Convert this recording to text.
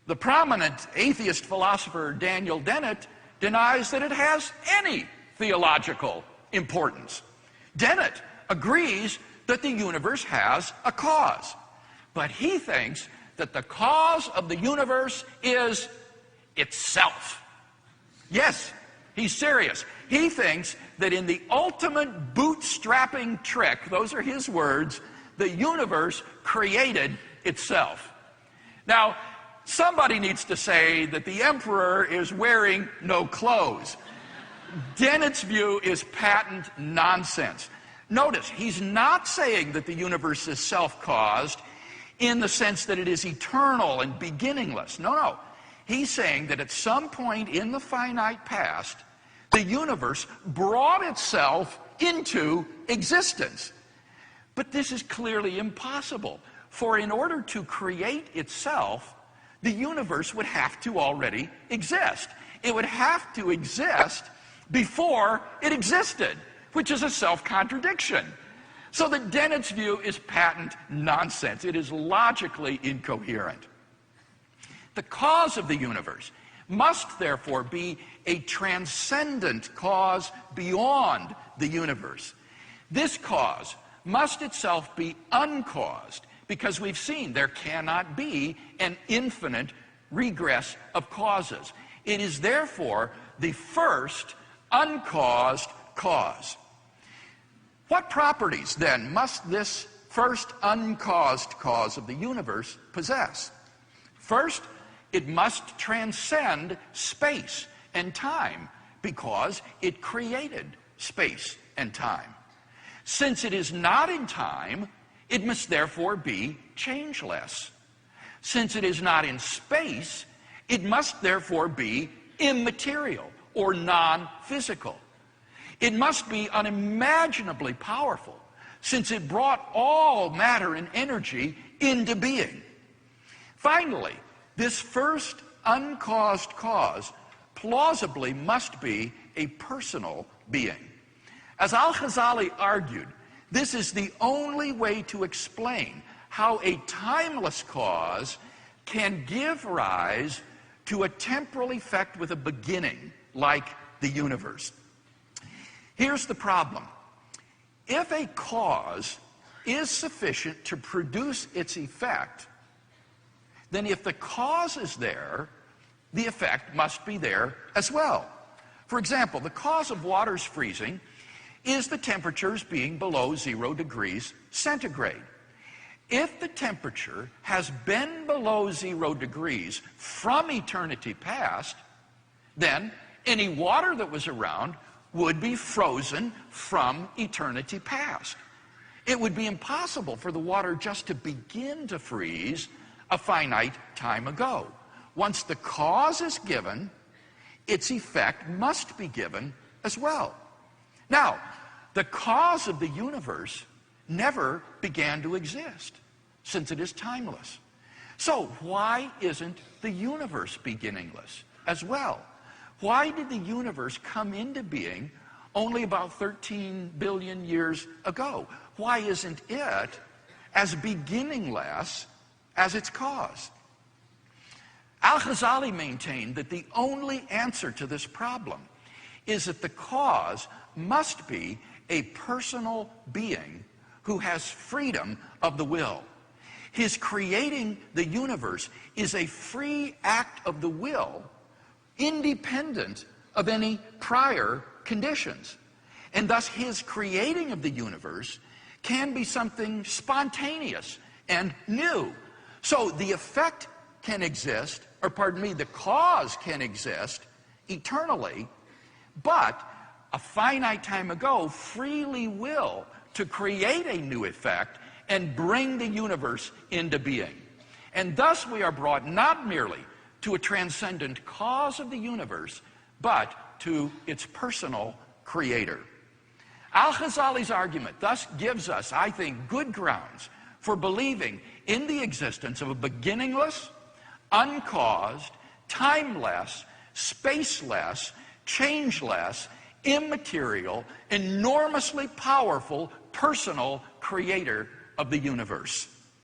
The prominent atheist philosopher Daniel Dennett denies that it has any theological importance. Dennett agrees that the universe has a cause, but he thinks that the cause of the universe is itself. Yes, he's serious. He thinks that in the ultimate bootstrapping trick, those are his words, the universe created itself. Now, somebody needs to say that the emperor is wearing no clothes. Dennett's view is patent nonsense. Notice, he's not saying that the universe is self-caused in the sense that it is eternal and beginningless. No. He's saying that at some point in the finite past, the universe brought itself into existence. But this is clearly impossible, for in order to create itself, the universe would have to already exist. It would have to exist before it existed, which is a self-contradiction. So that Dennett's view is patent nonsense. It is logically incoherent. The cause of the universe must therefore be a transcendent cause beyond the universe. This cause must itself be uncaused, because we've seen there cannot be an infinite regress of causes. It is therefore the first uncaused cause. What properties, then, must this first uncaused cause of the universe possess? First, it must transcend space and time, because it created space and time. Since it is not in time, it must therefore be changeless. Since it is not in space, it must therefore be immaterial or non-physical. It must be unimaginably powerful, since it brought all matter and energy into being. Finally, this first uncaused cause plausibly must be a personal being. As Al-Ghazali argued, this is the only way to explain how a timeless cause can give rise to a temporal effect with a beginning, like the universe. Here's the problem. If a cause is sufficient to produce its effect, then if the cause is there, the effect must be there as well. For example, the cause of water's freezing is the temperatures being below 0 degrees centigrade. If the temperature has been below 0 degrees from eternity past, then any water that was around would be frozen from eternity past. It would be impossible for the water just to begin to freeze a finite time ago. Once the cause is given, its effect must be given as well. Now, the cause of the universe never began to exist, since it is timeless. So why isn't the universe beginningless as well? Why did the universe come into being only about 13 billion years ago? Why isn't it as beginningless as its cause? Al-Ghazali maintained that the only answer to this problem is that the cause must be a personal being who has freedom of the will. His creating the universe is a free act of the will, independent of any prior conditions. And thus his creating of the universe can be something spontaneous and new. So the effect can exist, or pardon me, the cause can exist eternally, but a finite time ago freely will to create a new effect and bring the universe into being. And thus we are brought not merely to a transcendent cause of the universe, but to its personal creator. Al-Ghazali's argument thus gives us, I think, good grounds for believing in the existence of a beginningless, uncaused, timeless, spaceless, changeless, immaterial, enormously powerful, personal creator of the universe.